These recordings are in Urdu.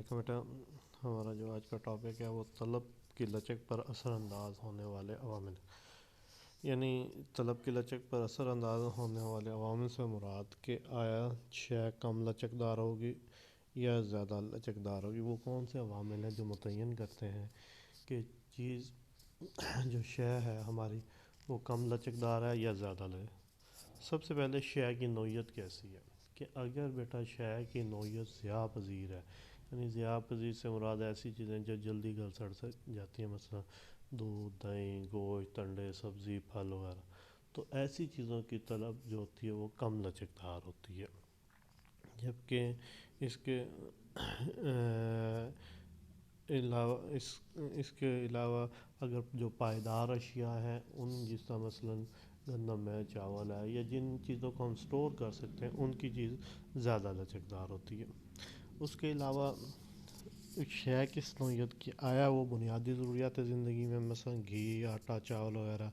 علیکم بیٹا. ہمارا جو آج کا ٹاپک ہے وہ طلب کی لچک پر اثر انداز ہونے والے عوامل، یعنی طلب کی لچک پر اثر انداز ہونے والے عوامل سے مراد کہ آیا شے کم لچک دار ہوگی یا زیادہ لچک دار ہوگی. وہ کون سے عوامل ہیں جو متعین کرتے ہیں کہ چیز جو شے ہے ہماری وہ کم لچک دار ہے یا زیادہ سب سے پہلے شے کی نوعیت کیسی ہے کہ اگر بیٹا شے کی نوعیت ضیاء پذیر ہے، یعنی ضیاء پذیر سے مراد ایسی چیزیں جو جلدی گل سڑ جاتی ہیں، مثلا دودھ، دہی، گوشت، انڈے، سبزی، پھل وغیرہ، تو ایسی چیزوں کی طلب جو ہوتی ہے وہ کم لچک دار ہوتی ہے. جبکہ اس کے علاوہ اس کے علاوہ اگر جو پائیدار اشیاء ہیں ان جس طرح مثلا گندم ہے، چاول ہے، یا جن چیزوں کو ہم سٹور کر سکتے ہیں ان کی چیز زیادہ لچکدار ہوتی ہے. اس کے علاوہ ایک شے کس نوعیت کی آیا وہ بنیادی ضروریات زندگی میں، مثلا گھی، آٹا، چاول وغیرہ،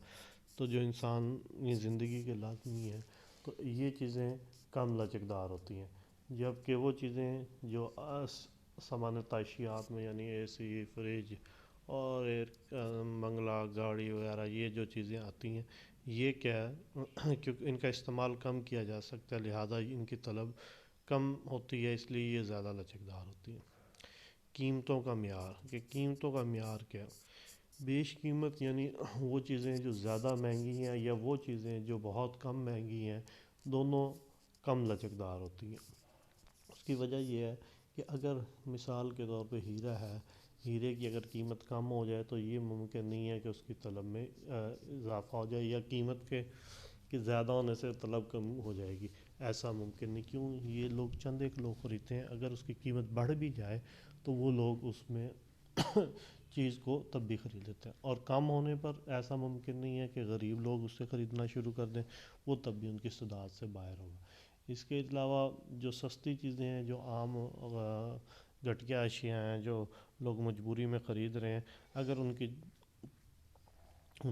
تو جو انسان یہ زندگی کے لازمی ہیں، تو یہ چیزیں کم لچکدار ہوتی ہیں. جبکہ وہ چیزیں جو سامان تعیشیات میں، یعنی اے سی، فریج اور بنگلہ، گاڑی وغیرہ، یہ جو چیزیں آتی ہیں یہ کیا ہے کیونکہ ان کا استعمال کم کیا جا سکتا ہے، لہذا ان کی طلب کم ہوتی ہے، اس لیے یہ زیادہ لچکدار ہوتی ہے. قیمتوں کا معیار، کہ قیمتوں کا معیار کیا؟ بیش قیمت یعنی وہ چیزیں جو زیادہ مہنگی ہیں یا وہ چیزیں جو بہت کم مہنگی ہیں، دونوں کم لچکدار ہوتی ہیں. اس کی وجہ یہ ہے کہ اگر مثال کے طور پہ ہیرا ہے، ہیرے کی اگر قیمت کم ہو جائے تو یہ ممکن نہیں ہے کہ اس کی طلب میں اضافہ ہو جائے، یا قیمت کے زیادہ ہونے سے طلب کم ہو جائے گی، ایسا ممکن نہیں. کیوں؟ یہ لوگ چند ایک لوگ خریدتے ہیں، اگر اس کی قیمت بڑھ بھی جائے تو وہ لوگ اس میں چیز کو تب بھی خرید لیتے ہیں، اور کم ہونے پر ایسا ممکن نہیں ہے کہ غریب لوگ اس سے خریدنا شروع کر دیں، وہ تب بھی ان کی استطاعت سے باہر ہوگا. اس کے علاوہ جو سستی چیزیں ہیں، جو عام گھٹیا اشیاء ہیں جو لوگ مجبوری میں خرید رہے ہیں، اگر ان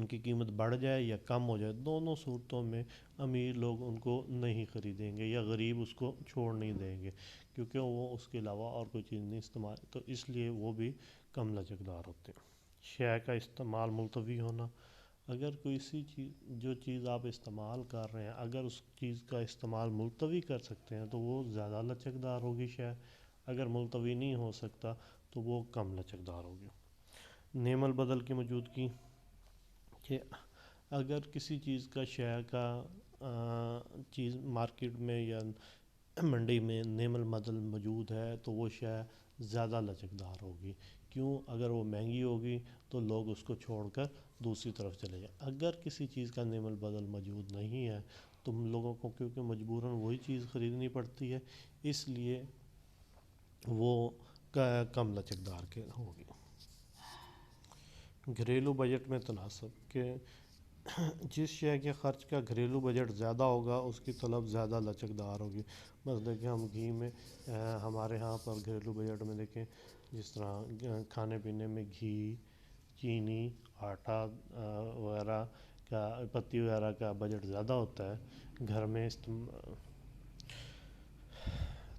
کی قیمت بڑھ جائے یا کم ہو جائے، دونوں صورتوں میں امیر لوگ ان کو نہیں خریدیں گے یا غریب اس کو چھوڑ نہیں دیں گے، کیونکہ وہ اس کے علاوہ اور کوئی چیز نہیں استعمال، تو اس لیے وہ بھی کم لچکدار ہوتے ہیں. شے کا استعمال ملتوی ہونا، اگر کوئی جو چیز آپ استعمال کر رہے ہیں اگر اس چیز کا استعمال ملتوی کر سکتے ہیں تو وہ زیادہ لچکدار ہوگی شے، اگر ملتوی نہیں ہو سکتا تو وہ کم لچکدار ہوگی. نعم البدل کی موجودگی، کہ اگر کسی چیز کا شے کا چیز مارکیٹ میں یا منڈی میں نعم البدل موجود ہے تو وہ شے زیادہ لچکدار ہوگی. کیوں؟ اگر وہ مہنگی ہوگی تو لوگ اس کو چھوڑ کر دوسری طرف چلے جائیں. اگر کسی چیز کا نعم البدل موجود نہیں ہے تو ہم لوگوں کو کیونکہ مجبوراً وہی چیز خریدنی پڑتی ہے، اس لیے وہ کم لچکدار کے ہوگی. گھریلو بجٹ میں تناسب، کہ جس شے کے خرچ کا گھریلو بجٹ زیادہ ہوگا اس کی طلب زیادہ لچکدار ہوگی. بس دیکھیں ہم گھی میں ہمارے ہاں پر گھریلو بجٹ میں دیکھیں جس طرح کھانے پینے میں گھی، چینی، آٹا وغیرہ کا، پتی وغیرہ کا بجٹ زیادہ ہوتا ہے گھر میں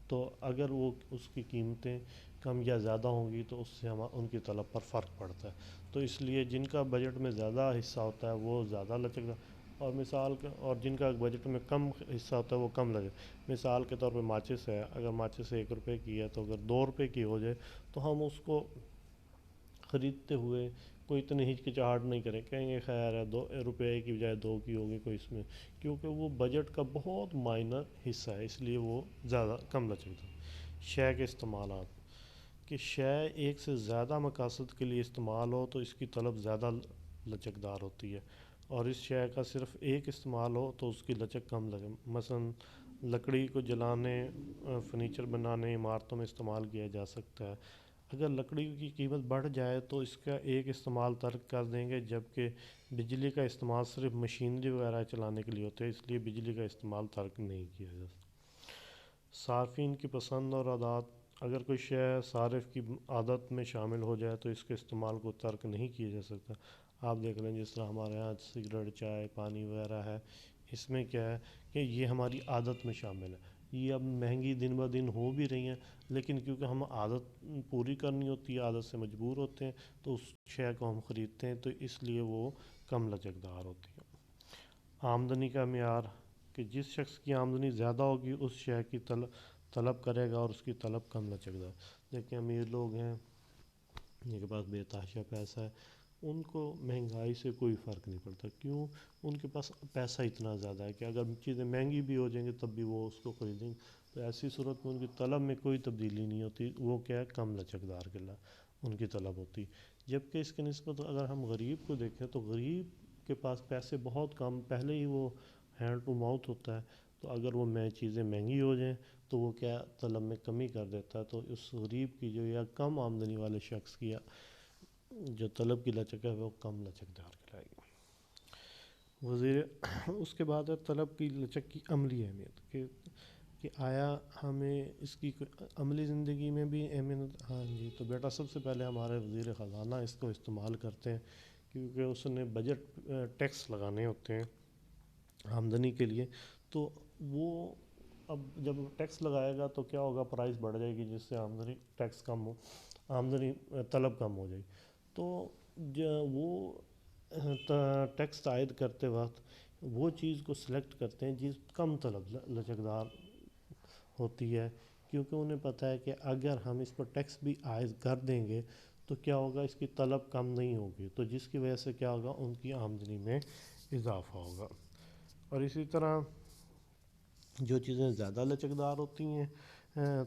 تو اگر وہ اس کی قیمتیں کم یا زیادہ ہوں گی تو اس سے ان کی طلب پر فرق پڑتا ہے. تو اس لیے جن کا بجٹ میں زیادہ حصہ ہوتا ہے وہ زیادہ لچکدار، اور جن کا بجٹ میں کم حصہ ہوتا ہے وہ کم مثال کے طور پہ ماچس ہے، اگر ماچس 1 روپے کی ہے تو اگر 2 روپے کی ہو جائے تو ہم اس کو خریدتے ہوئے کوئی اتنی ہچکچاہٹ نہیں کریں، کہیں گے خیر ہے 2 روپے کی بجائے 2 کی ہوگی کوئی اس میں، کیونکہ وہ بجٹ کا بہت مائنر حصہ ہے، اس لیے وہ زیادہ کم لچکدار. شے کے استعمالات، کہ شے ایک سے زیادہ مقاصد کے لیے استعمال ہو تو اس کی طلب زیادہ لچکدار ہوتی ہے، اور اس شے کا صرف ایک استعمال ہو تو اس کی لچک کم مثلا لکڑی کو جلانے، فرنیچر بنانے، عمارتوں میں استعمال کیا جا سکتا ہے. اگر لکڑی کی قیمت بڑھ جائے تو اس کا ایک استعمال ترک کر دیں گے، جبکہ بجلی کا استعمال صرف مشینری وغیرہ چلانے کے لیے ہوتا ہے، اس لیے بجلی کا استعمال ترک نہیں کیا جا سکتا. صارفین کی پسند اور عادات، اگر کوئی شے صارف کی عادت میں شامل ہو جائے تو اس کے استعمال کو ترک نہیں کیا جا سکتا. آپ دیکھ لیں جس طرح ہمارے ہاں سگریٹ، چائے، پانی وغیرہ ہے، اس میں کیا ہے کہ یہ ہماری عادت میں شامل ہے، یہ اب مہنگی دن بہ دن ہو بھی رہی ہیں، لیکن کیونکہ ہم عادت پوری کرنی ہوتی ہے، عادت سے مجبور ہوتے ہیں، تو اس شے کو ہم خریدتے ہیں، تو اس لیے وہ کم لچکدار ہوتی ہے۔ آمدنی کا معیار، کہ جس شخص کی آمدنی زیادہ ہوگی اس شے کی طلب کرے گا، اور اس کی طلب کم لچکدار۔ دیکھیں امیر لوگ ہیں جن کے پاس بے تحاشا پیسہ ہے، ان کو مہنگائی سے کوئی فرق نہیں پڑتا، کیوں؟ ان کے پاس پیسہ اتنا زیادہ ہے کہ اگر چیزیں مہنگی بھی ہو جائیں گی تب بھی وہ اس کو خریدیں گے، تو ایسی صورت میں ان کی طلب میں کوئی تبدیلی نہیں ہوتی، وہ کیا ہے، کم لچکدار ان کی طلب ہوتی۔ جبکہ اس کے نسبت اگر ہم غریب کو دیکھیں تو غریب کے پاس پیسے بہت کم، پہلے ہی وہ ہینڈ ٹو ماؤتھ ہوتا ہے، تو اگر وہ چیزیں مہنگی ہو جائیں تو وہ کیا طلب میں کمی کر دیتا ہے، تو اس غریب کی جو یا کم آمدنی والے شخص کی جو طلب کی لچک ہے وہ کم لچکدار کہلائے گی۔ اس کے بعد ہے طلب کی لچک کی عملی اہمیت، کہ آیا ہمیں اس کی عملی زندگی میں بھی اہمیت؟ ہاں جی، تو بیٹا سب سے پہلے ہمارے وزیر خزانہ اس کو استعمال کرتے ہیں، کیونکہ اس نے بجٹ ٹیکس لگانے ہوتے ہیں آمدنی کے لیے، تو وہ اب جب ٹیکس لگائے گا تو کیا ہوگا، پرائس بڑھ جائے گی، جس سے آمدنی ٹیکس کم ہو، آمدنی طلب کم ہو جائے گی، تو وہ ٹیکس عائد کرتے وقت وہ چیز کو سلیکٹ کرتے ہیں جس کم طلب لچکدار ہوتی ہے، کیونکہ انہیں پتہ ہے کہ اگر ہم اس پر ٹیکس بھی عائد کر دیں گے تو کیا ہوگا، اس کی طلب کم نہیں ہوگی، تو جس کی وجہ سے کیا ہوگا، ان کی آمدنی میں اضافہ ہوگا۔ اور اسی طرح جو چیزیں زیادہ لچکدار ہوتی ہیں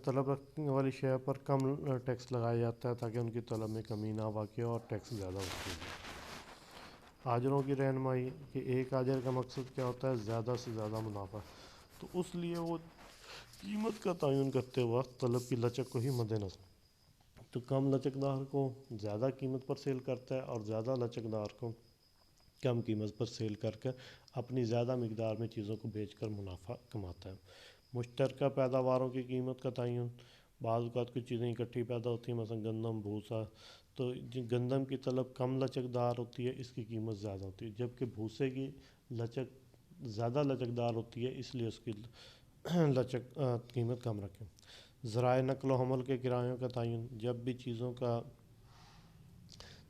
طلب والی شے پر کم ٹیکس لگایا جاتا ہے تاکہ ان کی طلب میں کمی نہ واقع ہو اور ٹیکس زیادہ ہوتی ہے۔ آجروں کی رہنمائی، کہ ایک آجر کا مقصد کیا ہوتا ہے، زیادہ سے زیادہ منافع، تو اس لیے وہ قیمت کا تعین کرتے وقت طلب کی لچک کو ہی مد نظر، تو کم لچکدار کو زیادہ قیمت پر سیل کرتا ہے اور زیادہ لچکدار کو کم قیمت پر سیل کر کے اپنی زیادہ مقدار میں چیزوں کو بیچ کر منافع کماتا ہے۔ مشترکہ پیداواروں کی قیمت کا تعین، بعض اوقات کچھ چیزیں اکٹھی پیدا ہوتی ہیں، مثلا گندم، بھوسا، تو گندم کی طلب کم لچکدار ہوتی ہے، اس کی قیمت زیادہ ہوتی ہے، جبکہ بھوسے کی لچک زیادہ لچکدار ہوتی ہے، اس لیے اس کی قیمت کم رکھیں۔ ذرائع نقل و حمل کے کرایوں کا تعین، جب بھی چیزوں کا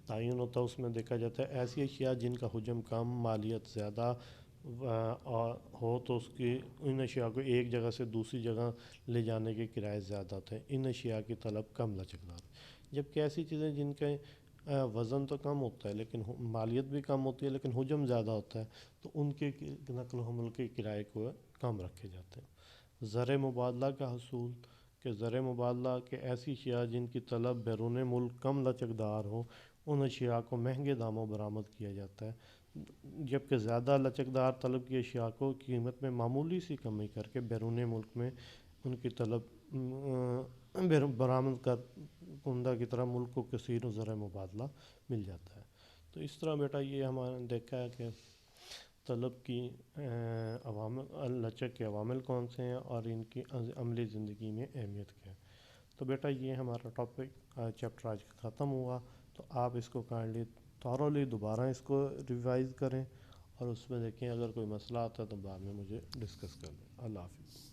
تعین ہوتا ہے اس میں دیکھا جاتا ہے ایسی اشیاء جن کا حجم کم، مالیت زیادہ ہو تو اس کی ان اشیاء کو ایک جگہ سے دوسری جگہ لے جانے کے کرائے زیادہ ہوتے ہیں، ان اشیاء کی طلب کم لچکدار، جبکہ ایسی چیزیں جن کے وزن تو کم ہوتا ہے لیکن مالیت بھی کم ہوتی ہے لیکن حجم زیادہ ہوتا ہے، تو ان کے نقل و حمل کے کرائے کو کم رکھے جاتے ہیں۔ زر مبادلہ کا حصول، کہ زر مبادلہ کے ایسی اشیاء جن کی طلب بیرون ملک کم لچکدار ہو، ان اشیاء کو مہنگے داموں برآمد کیا جاتا ہے، جبکہ زیادہ لچکدار طلب کی اشیاء کو قیمت میں معمولی سی کمی کر کے بیرون ملک میں ان کی طلب برآمد کنندہ کی طرح ملک کو کثیر زر مبادلہ مل جاتا ہے۔ تو اس طرح بیٹا یہ ہمارا دیکھا ہے کہ طلب کی عوامل، لچک کے عوامل کون سے ہیں اور ان کی عملی زندگی میں اہمیت کیا ہے۔ تو بیٹا یہ ہمارا ٹاپک چیپٹر آج کا ختم ہوا، تو آپ اس کو کائنڈلی تھورولی دوبارہ اس کو ریوائز کریں، اور اس میں دیکھیں اگر کوئی مسئلہ آتا ہے تو بعد میں مجھے ڈسکس کر لیں۔ اللہ حافظ۔